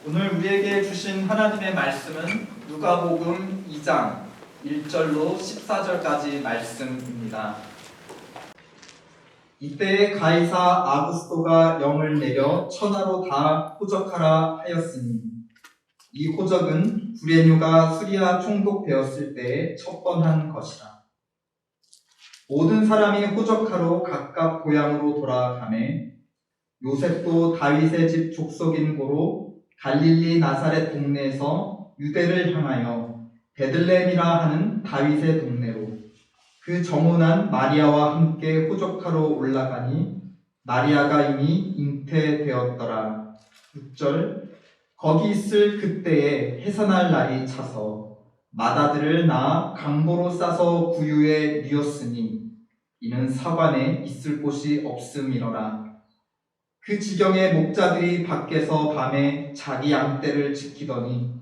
오늘 우리에게 주신 하나님의 말씀은 누가복음 2장 1절로 14절까지 말씀입니다. 이때 가이사 아구스토가 영을 내려 천하로 다 호적하라 하였으니 이 호적은 구레뉴가 수리아 총독되었을 때에 첩번한 것이라. 모든 사람이 호적하러 각각 고향으로 돌아가매 요셉도 다윗의 집 족속인 고로 갈릴리 나사렛 동네에서 유대를 향하여 베들레헴이라 하는 다윗의 동네로 그 정혼한 마리아와 함께 호적하러 올라가니 마리아가 이미 잉태되었더라. 6절 거기 있을 그때에 해산할 날이 차서 맏아들을 낳아 강보로 싸서 구유에 뉘었으니 이는 사관에 있을 곳이 없음이러라. 그 지경에 목자들이 밖에서 밤에 자기 양떼를 지키더니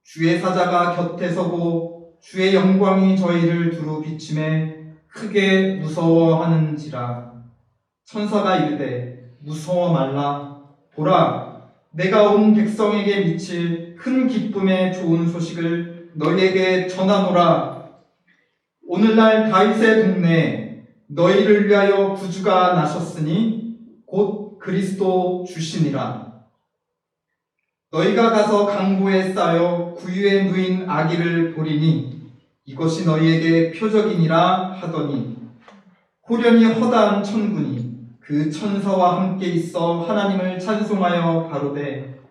주의 사자가 곁에 서고 주의 영광이 저희를 두루 비침에 크게 무서워하는지라. 천사가 이르되 무서워 말라. 보라, 내가 온 백성에게 미칠 큰 기쁨의 좋은 소식을 너희에게 전하노라. 오늘날 다윗의 동네에 너희를 위하여 구주가 나셨으니 곧 그리스도 주시니라. 너희가 가서 강보에 쌓여 구유에 누인 아기를 보리니 이것이 너희에게 표적이니라 하더니 호련히 허다한 천군이 그 천사와 함께 있어 하나님을 찬송하여 가로되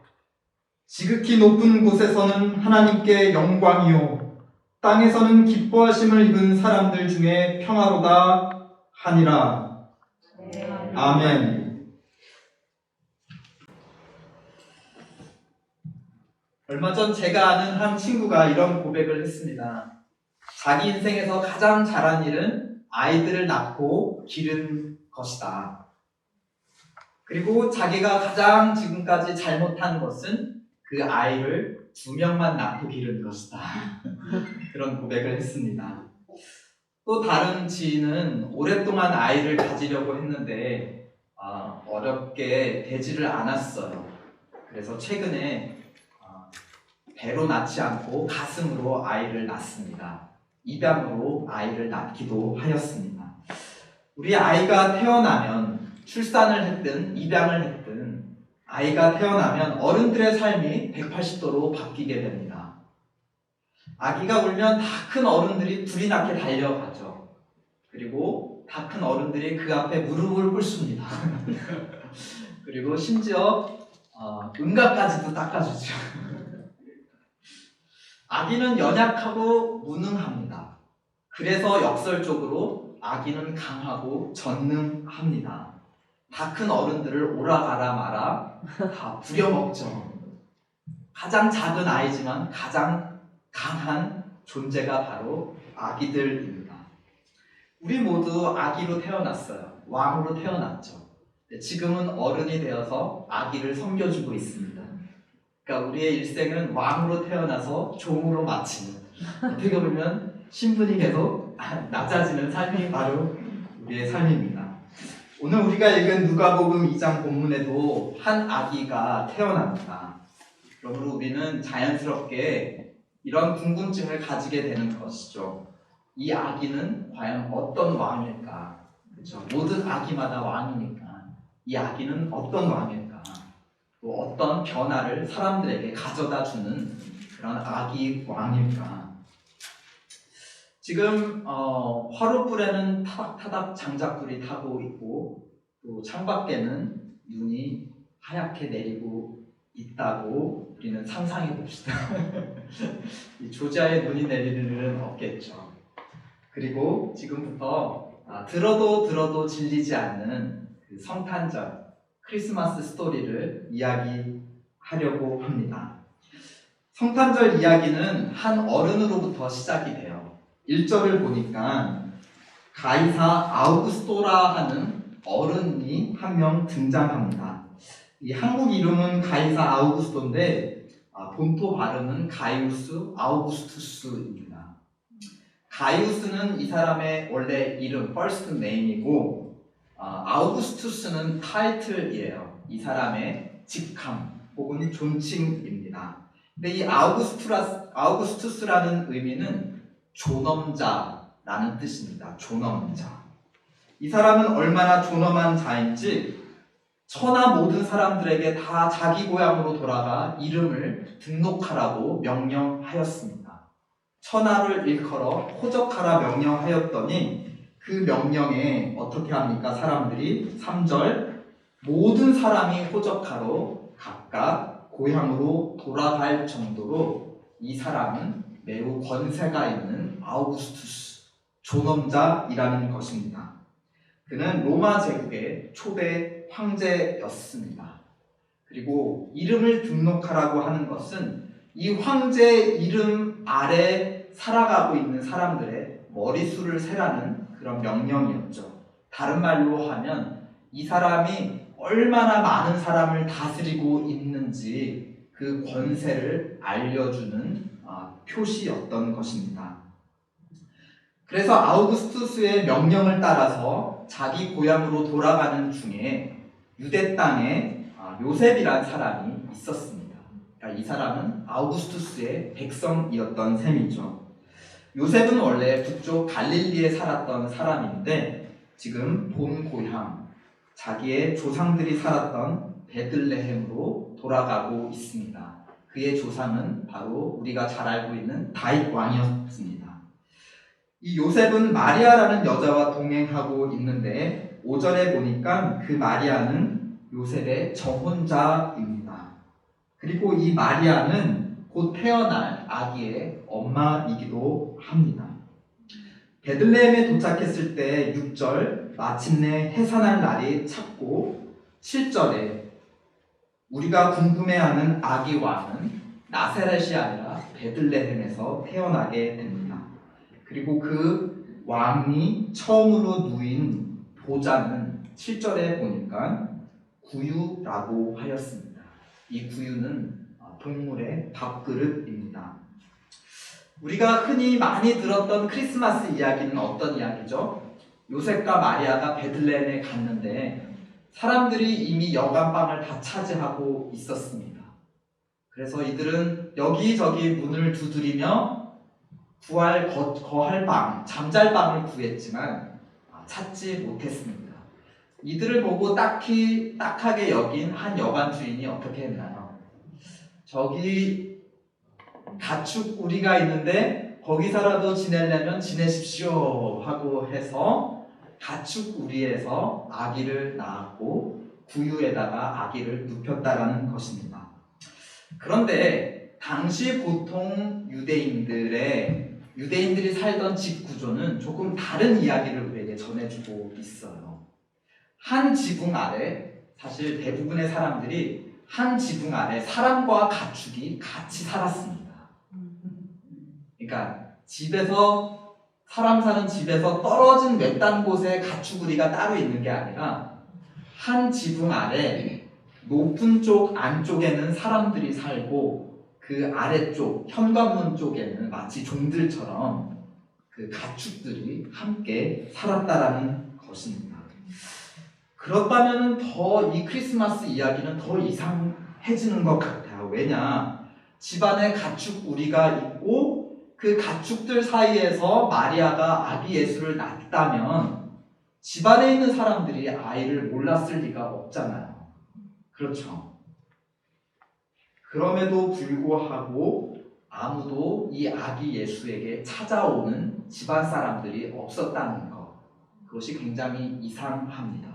지극히 높은 곳에서는 하나님께 영광이요 땅에서는 기뻐하심을 입은 사람들 중에 평화로다 하니라. 아멘. 얼마 전 제가 아는 한 친구가 이런 고백을 했습니다. 자기 인생에서 가장 잘한 일은 아이들을 낳고 기른 것이다. 그리고 자기가 가장 지금까지 잘못한 것은 그 아이를 2명만 낳고 기른 것이다. 그런 고백을 했습니다. 또 다른 지인은 오랫동안 아이를 가지려고 했는데 어렵게 되지를 않았어요. 그래서 최근에 배로 낳지 않고 가슴으로 아이를 낳습니다. 입양으로 아이를 낳기도 하였습니다. 우리 아이가 태어나면 출산을 했든 입양을 했든 아이가 태어나면 어른들의 삶이 180도로 바뀌게 됩니다. 아기가 울면 다 큰 어른들이 불이 나게 달려가죠. 그리고 다 큰 어른들이 그 앞에 무릎을 꿇습니다. 그리고 심지어 응가까지도 닦아주죠. 아기는 연약하고 무능합니다. 그래서 역설적으로 아기는 강하고 전능합니다. 다 큰 어른들을 오라가라 마라 다 부려먹죠. 가장 작은 아이지만 가장 강한 존재가 바로 아기들입니다. 우리 모두 아기로 태어났어요. 왕으로 태어났죠. 지금은 어른이 되어서 아기를 섬겨주고 있습니다. 그러니까 우리의 일생은 왕으로 태어나서 종으로 마치는, 어떻게 보면 신분이 계속 낮아지는 삶이 바로 우리의 삶입니다. 오늘 우리가 읽은 누가복음 2장 본문에도 한 아기가 태어납니다. 그러므로 우리는 자연스럽게 이런 궁금증을 가지게 되는 것이죠. 이 아기는 과연 어떤 왕일까? 그렇죠? 모든 아기마다 왕이니까 이 아기는 어떤 왕일까? 또 어떤 변화를 사람들에게 가져다 주는 그런 아기 왕일까? 지금 화롯불에는 타닥타닥 장작불이 타고 있고 또 창밖에는 눈이 하얗게 내리고 있다고 우리는 상상해 봅시다. 이 조지아에 눈이 내리는 일은 없겠죠. 그리고 지금부터 들어도 질리지 않는 그 성탄절 크리스마스 스토리를 이야기하려고 합니다. 성탄절 이야기는 한 어른으로부터 시작이 돼요. 1절을 보니까 가이사 아우구스토라 하는 어른이 한 명 등장합니다. 이 한국 이름은 가이사 아우구스토인데 본토 발음은 가이우스 아우구스투스입니다. 가이우스는 이 사람의 원래 이름, first name이고 아우구스투스는 타이틀이에요. 이 사람의 직함 혹은 존칭입니다. 근데 이 아우구스투스라는 의미는 존엄자라는 뜻입니다. 존엄자. 이 사람은 얼마나 존엄한 자인지 천하 모든 사람들에게 다 자기 고향으로 돌아가 이름을 등록하라고 명령하였습니다. 천하를 일컬어 호적하라 명령하였더니 그 명령에 어떻게 합니까? 사람들이 3절 모든 사람이 호적하러 각각 고향으로 돌아갈 정도로 이 사람은 매우 권세가 있는 아우구스투스, 존엄자이라는 것입니다. 그는 로마 제국의 초대 황제였습니다. 그리고 이름을 등록하라고 하는 것은 이 황제의 이름 아래 살아가고 있는 사람들의 머릿수를 세라는 그런 명령이었죠. 다른 말로 하면 이 사람이 얼마나 많은 사람을 다스리고 있는지 그 권세를 알려주는 표시였던 것입니다. 그래서 아우구스투스의 명령을 따라서 자기 고향으로 돌아가는 중에 유대 땅에 요셉이란 사람이 있었습니다. 그러니까 이 사람은 아우구스투스의 백성이었던 셈이죠. 요셉은 원래 북쪽 갈릴리에 살았던 사람인데 지금 본 고향, 자기의 조상들이 살았던 베들레헴으로 돌아가고 있습니다. 그의 조상은 바로 우리가 잘 알고 있는 다윗 왕이었습니다. 이 요셉은 마리아라는 여자와 동행하고 있는데 5절에 보니까 그 마리아는 요셉의 정혼자입니다. 그리고 이 마리아는 곧 태어날 아기의 엄마이기도 합니다. 베들레헴에 도착했을 때 6절 마침내 해산할 날이 찼고 7절에 우리가 궁금해하는 아기 왕은 나사렛이 아니라 베들레헴에서 태어나게 됩니다. 그리고 그 왕이 처음으로 누인 보좌는 7절에 보니까 구유라고 하였습니다. 이 구유는 동물의 밥그릇입니다. 우리가 흔히 많이 들었던 크리스마스 이야기는 어떤 이야기죠? 요셉과 마리아가 베들레헴에 갔는데 사람들이 이미 여간방을 다 차지하고 있었습니다. 그래서 이들은 여기저기 문을 두드리며 거할 방, 잠잘 방을 구했지만 찾지 못했습니다. 이들을 보고 딱하게 여긴 한 여관 주인이 어떻게 했나요? 저기 가축우리가 있는데 거기서라도 지내려면 지내십시오 하고 해서 가축우리에서 아기를 낳았고 구유에다가 아기를 눕혔다라는 것입니다. 그런데 당시 보통 유대인들이 살던 집 구조는 조금 다른 이야기를 우리에게 전해주고 있어요. 한 지붕 아래, 사실 대부분의 사람들이 한 지붕 아래 사람과 가축이 같이 살았습니다. 그러니까 사람 사는 집에서 떨어진 외딴 곳에 가축우리가 따로 있는 게 아니라 한 지붕 아래 높은 쪽 안쪽에는 사람들이 살고 그 아래쪽 현관문 쪽에는 마치 종들처럼 그 가축들이 함께 살았다라는 것입니다. 그렇다면 더 이 크리스마스 이야기는 더 이상해지는 것 같아요. 왜냐? 집안에 가축우리가 있고 그 가축들 사이에서 마리아가 아기 예수를 낳았다면 집안에 있는 사람들이 아이를 몰랐을 리가 없잖아요. 그렇죠? 그럼에도 불구하고 아무도 이 아기 예수에게 찾아오는 집안 사람들이 없었다는 것, 그것이 굉장히 이상합니다.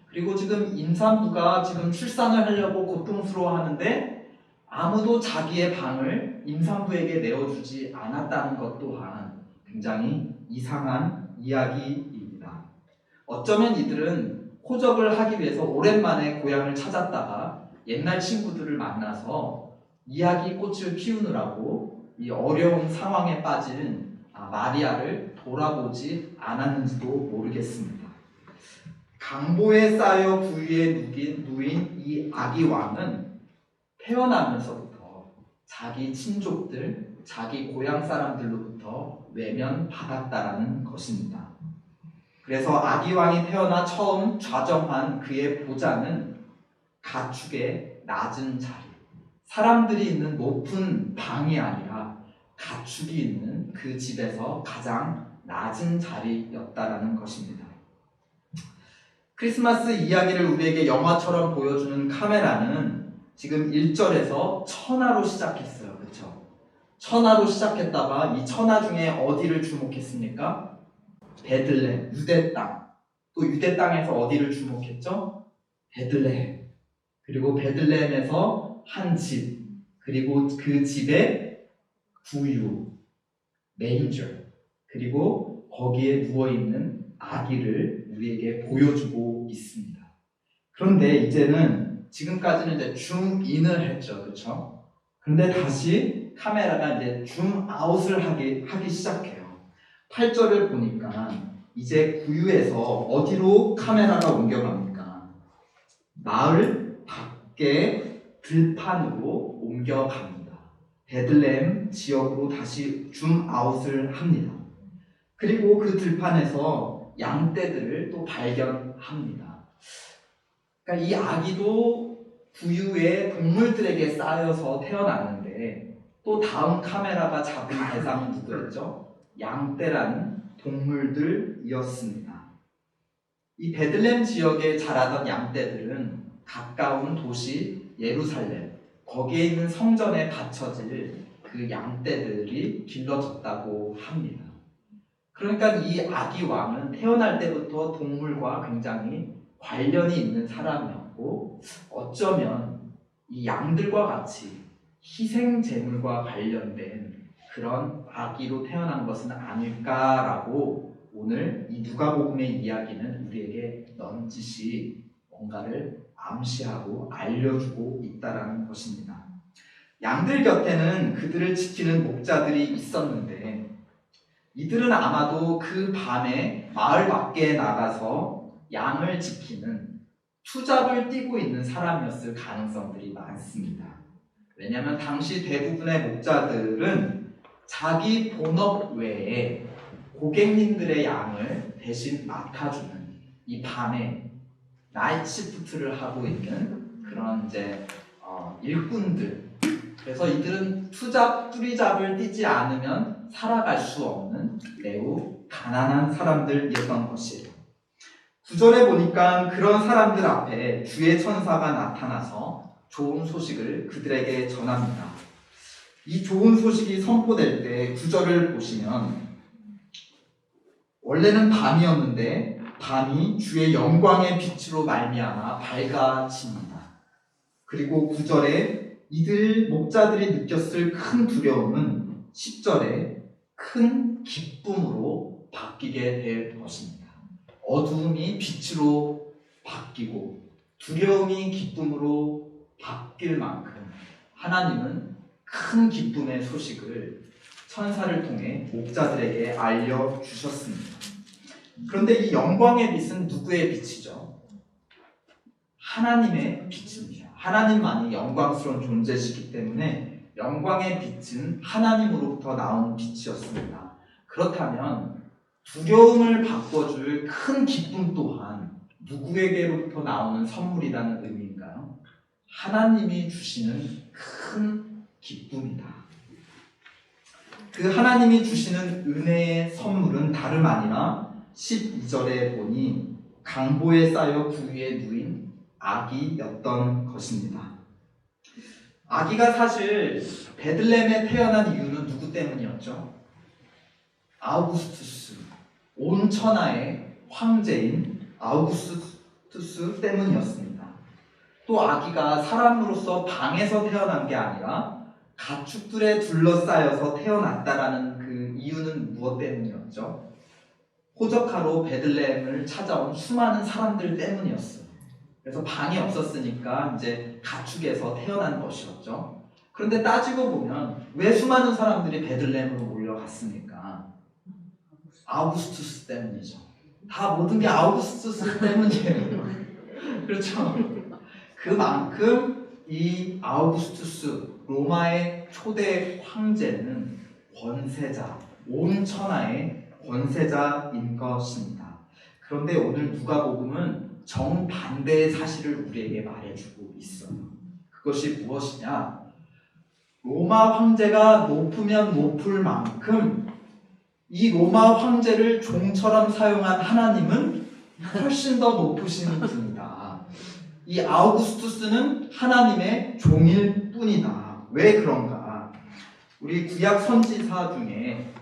그리고 지금 임산부가 지금 출산을 하려고 고통스러워하는데 아무도 자기의 방을 임산부에게 내어주지 않았다는 것 또한 굉장히 이상한 이야기입니다. 어쩌면 이들은 호적을 하기 위해서 오랜만에 고향을 찾았다가 옛날 친구들을 만나서 이야기꽃을 피우느라고 이 어려운 상황에 빠진 마리아를 돌아보지 않았는지도 모르겠습니다. 강보에 쌓여 구유에 누인 이 아기 왕은 태어나면서부터 자기 친족들, 자기 고향 사람들로부터 외면받았다라는 것입니다. 그래서 아기 왕이 태어나 처음 좌정한 그의 보좌는 가축의 낮은 자리, 사람들이 있는 높은 방이 아니라 가축이 있는 그 집에서 가장 낮은 자리였다라는 것입니다. 크리스마스 이야기를 우리에게 영화처럼 보여주는 카메라는 지금 1절에서 천하로 시작했어요. 그렇죠? 천하로 시작했다가 이 천하 중에 어디를 주목했습니까? 베들레헴, 유대 땅. 또 유대 땅에서 어디를 주목했죠? 베들레헴. 그리고 베들레헴에서 한 집, 그리고 그 집에 구유, 메인저, 그리고 거기에 누워있는 아기를 우리에게 보여주고 있습니다. 그런데 이제는 지금까지는 이제 줌인을 했죠. 그렇죠? 그런데 다시 카메라가 이제 줌아웃을 하기 시작해요. 8절을 보니까 이제 구유에서 어디로 카메라가 옮겨갑니까? 마을 밖에 들판으로 옮겨갑니다. 베들레헴 지역으로 다시 줌아웃을 합니다. 그리고 그 들판에서 양떼들을 또 발견합니다. 그러니까 이 아기도 구유의 동물들에게 쌓여서 태어났는데 또 다음 카메라가 잡은 대상은 누구였죠? 양떼라는 동물들이었습니다. 이 베들레헴 지역에 자라던 양떼들은 가까운 도시 예루살렘, 거기에 있는 성전에 바쳐질 그 양떼들이 길러졌다고 합니다. 그러니까 이 아기 왕은 태어날 때부터 동물과 굉장히 관련이 있는 사람이었고, 어쩌면 이 양들과 같이 희생제물과 관련된 그런 아기로 태어난 것은 아닐까라고 오늘 이 누가복음의 이야기는 우리에게 넌지시 뭔가를 암시하고 알려주고 있다라는 것입니다. 양들 곁에는 그들을 지키는 목자들이 있었는데 이들은 아마도 그 밤에 마을 밖에 나가서 양을 지키는 투잡을 뛰고 있는 사람이었을 가능성들이 많습니다. 왜냐하면 당시 대부분의 목자들은 자기 본업 외에 고객님들의 양을 대신 맡아주는 이 밤에 나이트 시프트를 하고 있는 그런 이제 일꾼들. 그래서 이들은 투잡, 뚜리잡을 뛰지 않으면 살아갈 수 없는 매우 가난한 사람들이었던 것이에요. 9절에 보니까 그런 사람들 앞에 주의 천사가 나타나서 좋은 소식을 그들에게 전합니다. 이 좋은 소식이 선포될 때 9절을 보시면 원래는 밤이었는데 밤이 주의 영광의 빛으로 말미암아 밝아집니다. 그리고 9절에 이들 목자들이 느꼈을 큰 두려움은 10절에 큰 기쁨으로 바뀌게 될 것입니다. 어두움이 빛으로 바뀌고 두려움이 기쁨으로 바뀔 만큼 하나님은 큰 기쁨의 소식을 천사를 통해 목자들에게 알려주셨습니다. 그런데 이 영광의 빛은 누구의 빛이죠? 하나님의 빛입니다. 하나님만이 영광스러운 존재시기 때문에 영광의 빛은 하나님으로부터 나온 빛이었습니다. 그렇다면 두려움을 바꿔줄 큰 기쁨 또한 누구에게로부터 나오는 선물이라는 의미인가요? 하나님이 주시는 큰 기쁨이다. 그 하나님이 주시는 은혜의 선물은 다름 아니라 12절에 보니 강보에 쌓여 구유에 누인 아기였던 것입니다. 아기가 사실 베들레헴에 태어난 이유는 누구 때문이었죠? 아우구스투스, 온 천하의 황제인 아우구스투스 때문이었습니다. 또 아기가 사람으로서 방에서 태어난 게 아니라 가축들에 둘러싸여서 태어났다라는 그 이유는 무엇 때문이었죠? 호적하러 베들레헴을 찾아온 수많은 사람들 때문이었어요. 그래서 방이 없었으니까 이제 가축에서 태어난 것이었죠. 그런데 따지고 보면 왜 수많은 사람들이 베들레헴으로 몰려갔습니까? 아우구스투스 때문이죠. 다 모든 게 아우구스투스 때문이에요. 그렇죠? 그만큼 이 아우구스투스, 로마의 초대 황제는 권세자, 온 천하의 권세자인 것입니다. 그런데 오늘 누가복음은 정반대의 사실을 우리에게 말해주고 있어요. 그것이 무엇이냐? 로마 황제가 높으면 높을 만큼 이 로마 황제를 종처럼 사용한 하나님은 훨씬 더 높으신 분이다. 이 아우구스투스는 하나님의 종일 뿐이다. 왜 그런가? 우리 구약 선지사 중에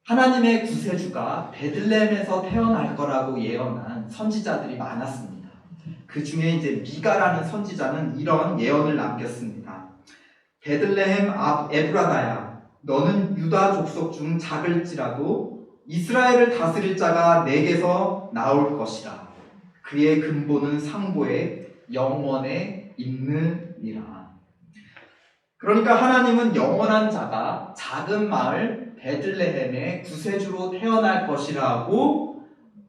하나님의 구세주가 베들레헴에서 태어날 거라고 예언한 선지자들이 많았습니다. 그 중에 이제 미가라는 선지자는 이런 예언을 남겼습니다. 베들레헴 앞 에브라다야, 너는 유다 족속 중 작을지라도 이스라엘을 다스릴 자가 내게서 나올 것이라. 그의 근본은 상고에 영원에 있느니라. 그러니까 하나님은 영원한 자가 작은 마을 베들레헴의 구세주로 태어날 것이라고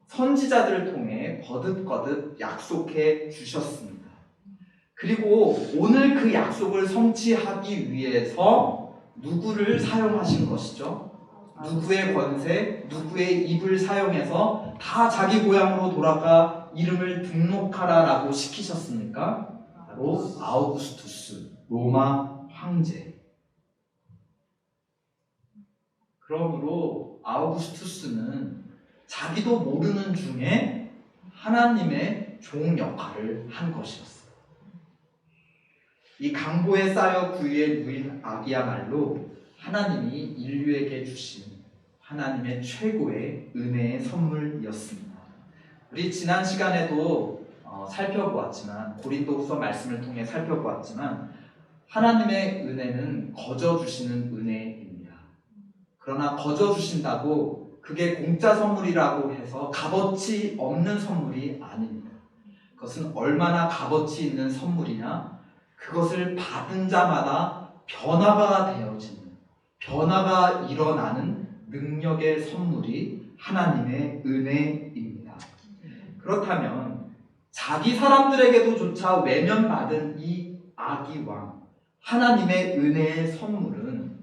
선지자들을 통해 거듭거듭 약속해 주셨습니다. 그리고 오늘 그 약속을 성취하기 위해서 누구를 사용하신 것이죠? 누구의 권세, 누구의 입을 사용해서 다 자기 고향으로 돌아가 이름을 등록하라라고 시키셨습니까? 바로 아우구스투스, 로마 황제. 그러므로 아우구스투스는 자기도 모르는 중에 하나님의 종 역할을 한 것이었어요. 이 강보에 쌓여 구유에 누인 악이야말로 하나님이 인류에게 주신 하나님의 최고의 은혜의 선물이었습니다. 우리 지난 시간에도 살펴보았지만, 고린도후서 말씀을 통해 살펴보았지만, 하나님의 은혜는 거저 주시는 은혜입니다. 그러나 거저 주신다고 그게 공짜 선물이라고 해서 값어치 없는 선물이 아닙니다. 그것은 얼마나 값어치 있는 선물이냐? 그것을 받은 자마다 변화가 되어지는, 변화가 일어나는 능력의 선물이 하나님의 은혜입니다. 그렇다면 자기 사람들에게도 조차 외면받은 이 악의 왕, 하나님의 은혜의 선물은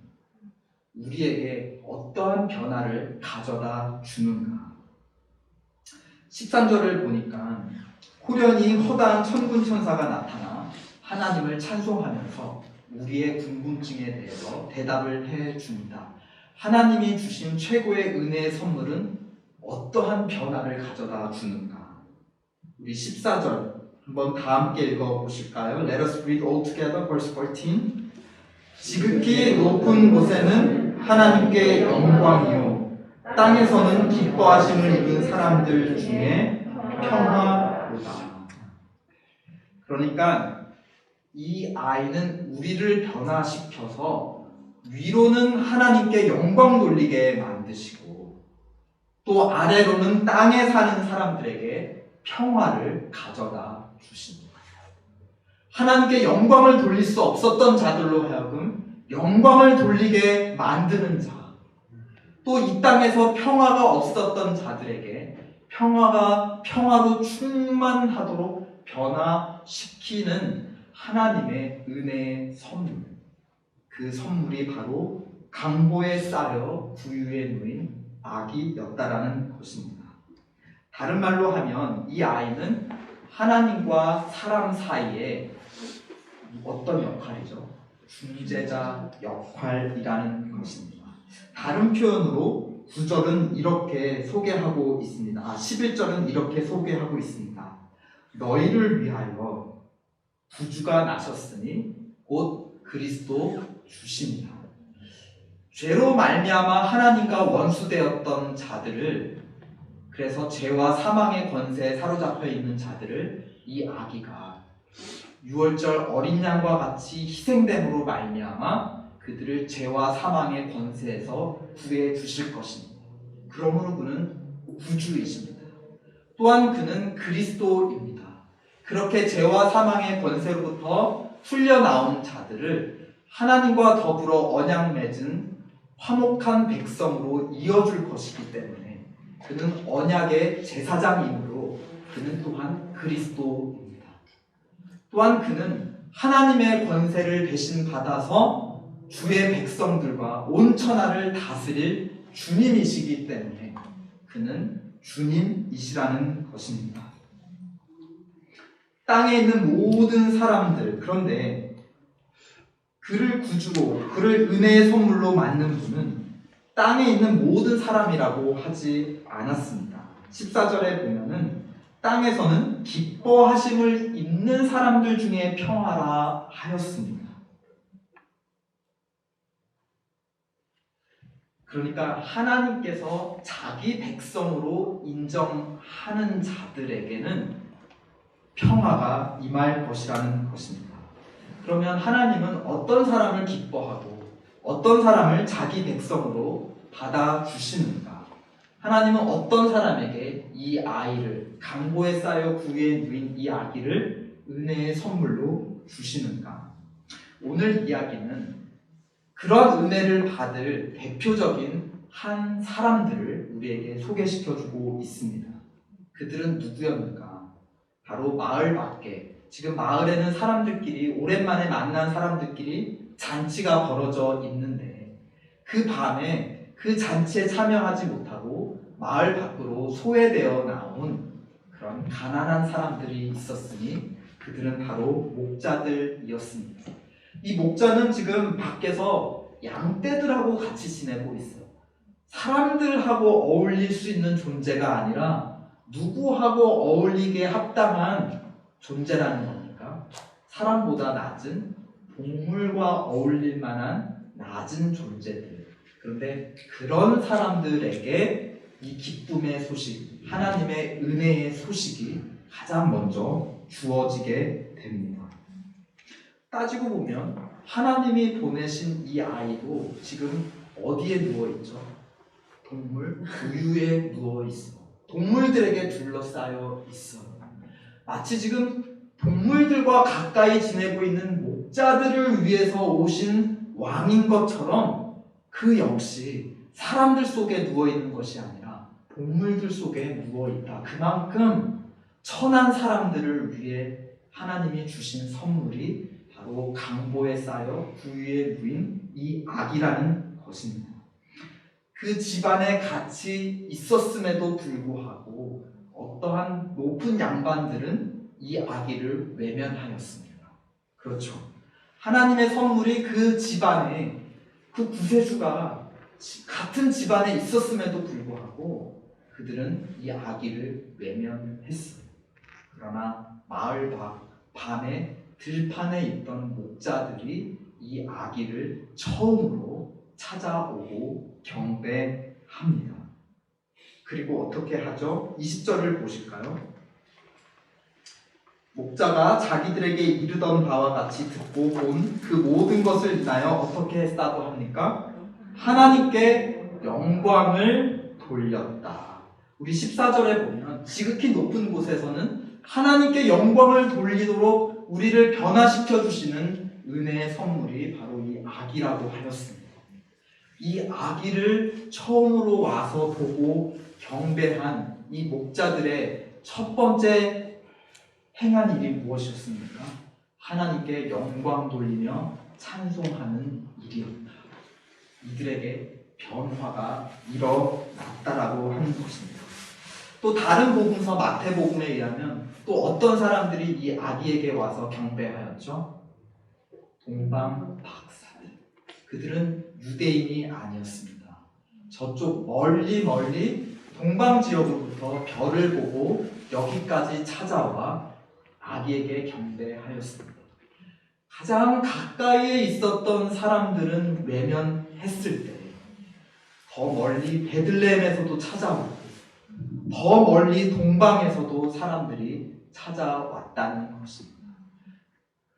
우리에게 어떠한 변화를 가져다 주는가? 13절을 보니까 호련히 허다한 천군 천사가 나타나 하나님을 찬송하면서 우리의 궁금증에 대해서 대답을 해줍니다. 하나님이 주신 최고의 은혜의 선물은 어떠한 변화를 가져다 주는가? 우리 14절 한번 다 함께 읽어보실까요? Let us read all together, verse 14. 지극히 높은 곳에는 하나님께 영광이요, 땅에서는 기뻐하심을 입은 사람들 중에 평화로다. 그러니까 이 아이는 우리를 변화시켜서 위로는 하나님께 영광 돌리게 만드시고, 또 아래로는 땅에 사는 사람들에게 평화를 가져다 주십니다. 하나님께 영광을 돌릴 수 없었던 자들로 하여금 영광을 돌리게 만드는 자, 또 이 땅에서 평화가 없었던 자들에게 평화로 충만하도록 변화시키는 하나님의 은혜의 선물, 그 선물이 바로 강보에 쌓여 구유에 누인 아기였다라는 것입니다. 다른 말로 하면 이 아이는 하나님과 사람 사이에 어떤 역할이죠? 중재자 역할이라는 것입니다. 다른 표현으로 9절은 이렇게 소개하고 있습니다. 11절은 이렇게 소개하고 있습니다. 너희를 위하여 구주가 나셨으니 곧 그리스도 주십니다. 죄로 말미암아 하나님과 원수되었던 자들을, 그래서 죄와 사망의 권세에 사로잡혀 있는 자들을 이 아기가 유월절 어린 양과 같이 희생됨으로 말미암아 그들을 죄와 사망의 권세에서 구해 주실 것입니다. 그러므로 그는 구주이십니다. 또한 그는 그리스도입니다. 그렇게 죄와 사망의 권세로부터 풀려나온 자들을 하나님과 더불어 언약 맺은 화목한 백성으로 이어줄 것이기 때문에 그는 언약의 제사장이므로 그는 또한 그리스도입니다. 또한 그는 하나님의 권세를 대신 받아서 주의 백성들과 온 천하를 다스릴 주님이시기 때문에 그는 주님이시라는 것입니다. 땅에 있는 모든 사람들, 그런데 그를 구주로, 그를 은혜의 선물로 맞는 분은 땅에 있는 모든 사람이라고 하지 않았습니다. 14절에 보면은 땅에서는 기뻐하심을 입는 사람들 중에 평화라 하였습니다. 그러니까 하나님께서 자기 백성으로 인정하는 자들에게는 평화가 임할 것이라는 것입니다. 그러면 하나님은 어떤 사람을 기뻐하고 어떤 사람을 자기 백성으로 받아주시는가? 하나님은 어떤 사람에게 이 아이를, 강보에 쌓여 구유에 누인 이 아기를 은혜의 선물로 주시는가? 오늘 이야기는 그런 은혜를 받을 대표적인 한 사람들을 우리에게 소개시켜주고 있습니다. 그들은 누구였는가? 바로 마을 밖에, 지금 마을에는 사람들끼리, 오랜만에 만난 사람들끼리 잔치가 벌어져 있는데 그 밤에 그 잔치에 참여하지 못하고 마을 밖으로 소외되어 나온 그런 가난한 사람들이 있었으니 그들은 바로 목자들이었습니다. 이 목자는 지금 밖에서 양떼들하고 같이 지내고 있어요. 사람들하고 어울릴 수 있는 존재가 아니라 누구하고 어울리게 합당한 존재라는 겁니까? 사람보다 낮은, 동물과 어울릴 만한 낮은 존재들. 그런데 그런 사람들에게 이 기쁨의 소식, 하나님의 은혜의 소식이 가장 먼저 주어지게 됩니다. 따지고 보면 하나님이 보내신 이 아이도 지금 어디에 누워있죠? 동물 구유에 누워있어. 동물들에게 둘러싸여 있어요. 마치 지금 동물들과 가까이 지내고 있는 목자들을 위해서 오신 왕인 것처럼 그 역시 사람들 속에 누워있는 것이 아니라 동물들 속에 누워있다. 그만큼 천한 사람들을 위해 하나님이 주신 선물이 바로 강보에 쌓여 구유에 누인 이 아기라는 것입니다. 그 집안에 같이 있었음에도 불구하고 어떠한 높은 양반들은 이 아기를 외면하였습니다. 그렇죠. 하나님의 선물이 그 집안에, 그 구세주가 같은 집안에 있었음에도 불구하고 그들은 이 아기를 외면했어요. 그러나 마을 밤에 들판에 있던 목자들이 이 아기를 처음으로 찾아오고 경배합니다. 그리고 어떻게 하죠? 20절을 보실까요? 목자가 자기들에게 이르던 바와 같이 듣고 본 그 모든 것을 인하여 어떻게 했다고 합니까? 하나님께 영광을 돌렸다. 우리 14절에 보면 지극히 높은 곳에서는 하나님께 영광을 돌리도록 우리를 변화시켜 주시는 은혜의 선물이 바로 이 아기라고 하였습니다. 이 아기를 처음으로 와서 보고 경배한 이 목자들의 첫 번째 행한 일이 무엇이었습니까? 하나님께 영광 돌리며 찬송하는 일이었다. 이들에게 변화가 일어났다라고 하는 것입니다. 또 다른 복음서 마태복음에 의하면 또 어떤 사람들이 이 아기에게 와서 경배하였죠? 동방 박사들. 그들은 유대인이 아니었습니다. 저쪽 멀리 동방 지역으로부터 별을 보고 여기까지 찾아와 아기에게 경배하였습니다. 가장 가까이에 있었던 사람들은 외면했을 때 더 멀리 베들레헴에서도 찾아오고 더 멀리 동방에서도 사람들이 찾아왔다는 것입니다.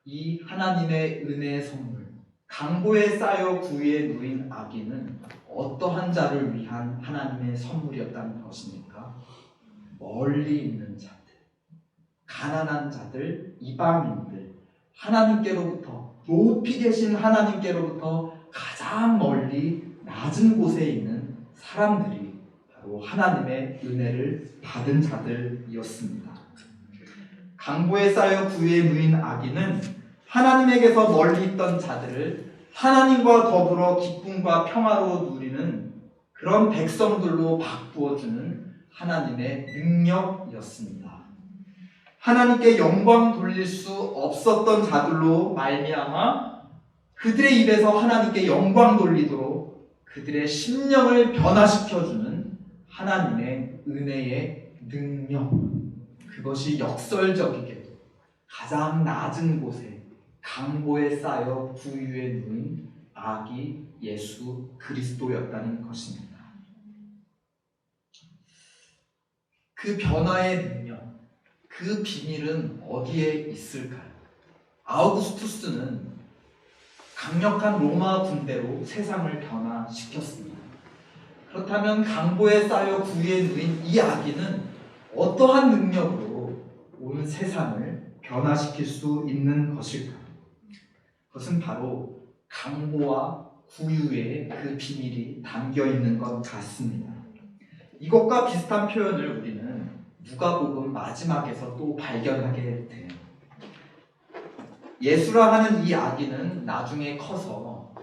이 하나님의 은혜의 선물, 강보에 쌓여 구유에 누인 아기는 어떠한 자를 위한 하나님의 선물이었다는 것입니까? 멀리 있는 자들, 가난한 자들, 이방인들, 하나님께로부터, 높이 계신 하나님께로부터 가장 멀리 낮은 곳에 있는 사람들이 바로 하나님의 은혜를 받은 자들이었습니다. 강보에 쌓여 구유에 누인 아기는 하나님에게서 멀리 있던 자들을 하나님과 더불어 기쁨과 평화로 누리는 그런 백성들로 바꾸어주는 하나님의 능력이었습니다. 하나님께 영광 돌릴 수 없었던 자들로 말미암아 그들의 입에서 하나님께 영광 돌리도록 그들의 심령을 변화시켜주는 하나님의 은혜의 능력, 그것이 역설적이게도 가장 낮은 곳에 강보에 쌓여 부유에 누인 아기 예수 그리스도였다는 것입니다. 그 변화의 능력, 그 비밀은 어디에 있을까요? 아우구스투스는 강력한 로마 군대로 세상을 변화시켰습니다. 그렇다면 강보에 쌓여 부유에 누인 이 아기는 어떠한 능력으로 온 세상을 변화시킬 수 있는 것일까요? 그것은 바로 강보와 구유의 그 비밀이 담겨 있는 것 같습니다. 이것과 비슷한 표현을 우리는 누가복음 마지막에서 또 발견하게 돼요. 예수라 하는 이 아기는 나중에 커서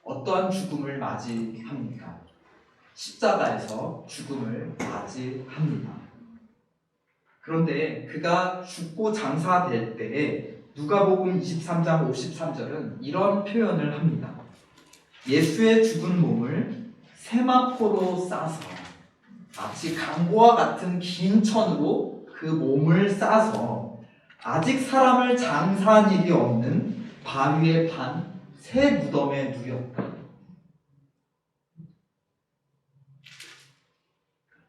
어떠한 죽음을 맞이합니까? 십자가에서 죽음을 맞이합니다. 그런데 그가 죽고 장사될 때에 누가복음 23장 53절은 이런 표현을 합니다. 예수의 죽은 몸을 세마포로 싸서 마치 강보와 같은 긴 천으로 그 몸을 싸서 아직 사람을 장사한 일이 없는 바위에 판 새 무덤에 누였다.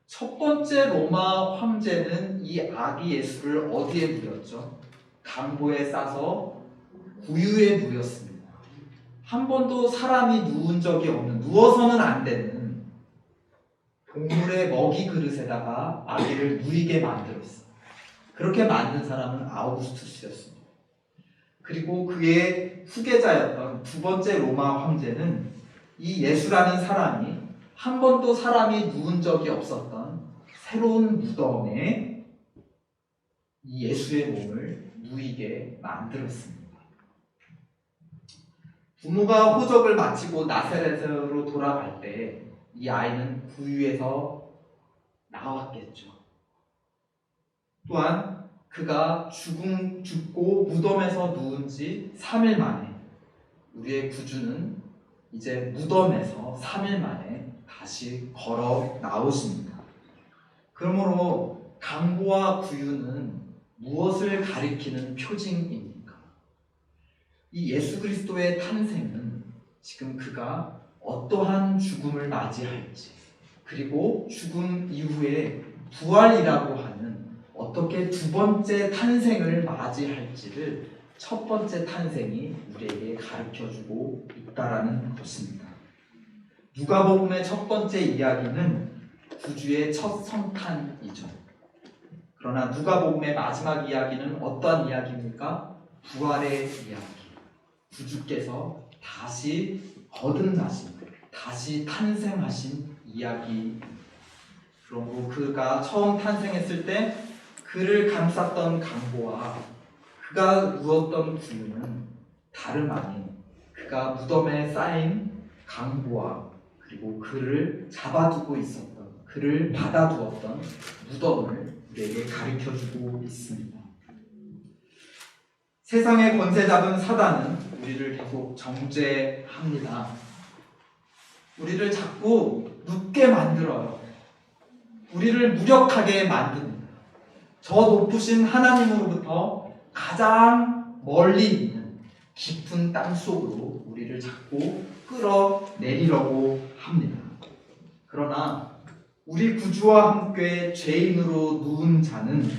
첫 번째 로마 황제는 이 아기 예수를 어디에 누였죠? 강보에 싸서 구유에 누였습니다. 한 번도 사람이 누운 적이 없는, 누워서는 안 되는 동물의 먹이 그릇에다가 아기를 누이게 만들었어요. 그렇게 만든 사람은 아우구스투스였습니다. 그리고 그의 후계자였던 두 번째 로마 황제는 이 예수라는 사람이 한 번도 사람이 누운 적이 없었던 새로운 무덤에 이 예수의 몸을 누이게 만들었습니다. 부모가 호적을 마치고 나사렛으로 돌아갈 때 이 아이는 구유에서 나왔겠죠. 또한 그가 죽고 무덤에서 누운 지 3일 만에 우리의 구주는 이제 무덤에서 3일 만에 다시 걸어 나오십니다. 그러므로 강보와 구유는 무엇을 가리키는 표징입니까? 이 예수 그리스도의 탄생은 지금 그가 어떠한 죽음을 맞이할지, 그리고 죽음 이후에 부활이라고 하는 어떻게 두 번째 탄생을 맞이할지를 첫 번째 탄생이 우리에게 가르쳐주고 있다라는 것입니다. 누가복음의 첫 번째 이야기는 구주의 첫 성탄이죠. 그러나 누가복음의 마지막 이야기는 어떠한 이야기입니까? 부활의 이야기. 구주께서 다시 거듭나신, 다시 탄생하신 이야기. 그리고 그가 처음 탄생했을 때 그를 감쌌던 강보와 그가 누웠던 구유는 다름 아닌 그가 무덤에 쌓인 강보와 그리고 그를 잡아두고 있었던, 그를 받아두었던 무덤을 우리에게 가르쳐주고 있습니다. 세상의 권세 잡은 사단은 우리를 계속 정죄합니다. 우리를 자꾸 눕게 만들어요. 우리를 무력하게 만듭니다. 저 높으신 하나님으로부터 가장 멀리 있는 깊은 땅 속으로 우리를 자꾸 끌어내리려고 합니다. 그러나 우리 구주와 함께 죄인으로 누운 자는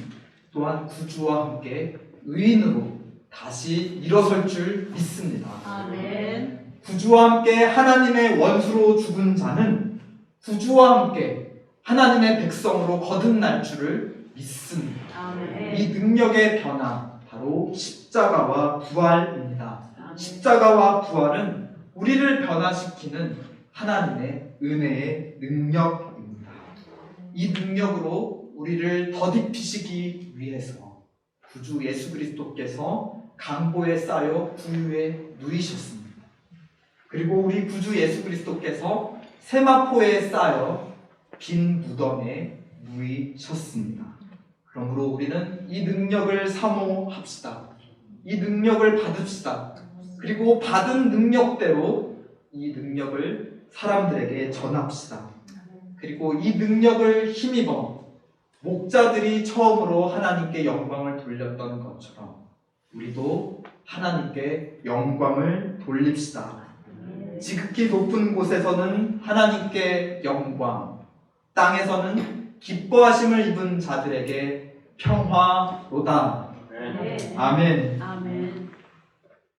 또한 구주와 함께 의인으로 다시 일어설 줄 믿습니다. 아멘. 구주와 함께 하나님의 원수로 죽은 자는 구주와 함께 하나님의 백성으로 거듭날 줄을 믿습니다. 아멘. 이 능력의 변화, 바로 십자가와 부활입니다. 아멘. 십자가와 부활은 우리를 변화시키는 하나님의 은혜의 능력입니다. 이 능력으로 우리를 더딥히시기 위해서 구주 예수 그리스도께서 강보에 쌓여 구유에 누이셨습니다. 그리고 우리 구주 예수 그리스도께서 세마포에 쌓여 빈 무덤에 누이셨습니다. 그러므로 우리는 이 능력을 사모합시다. 이 능력을 받읍시다. 그리고 받은 능력대로 이 능력을 사람들에게 전합시다. 그리고 이 능력을 힘입어 목자들이 처음으로 하나님께 영광을 돌렸던 것처럼 우리도 하나님께 영광을 돌립시다. 지극히 높은 곳에서는 하나님께 영광, 땅에서는 기뻐하심을 입은 자들에게 평화로다. 아멘.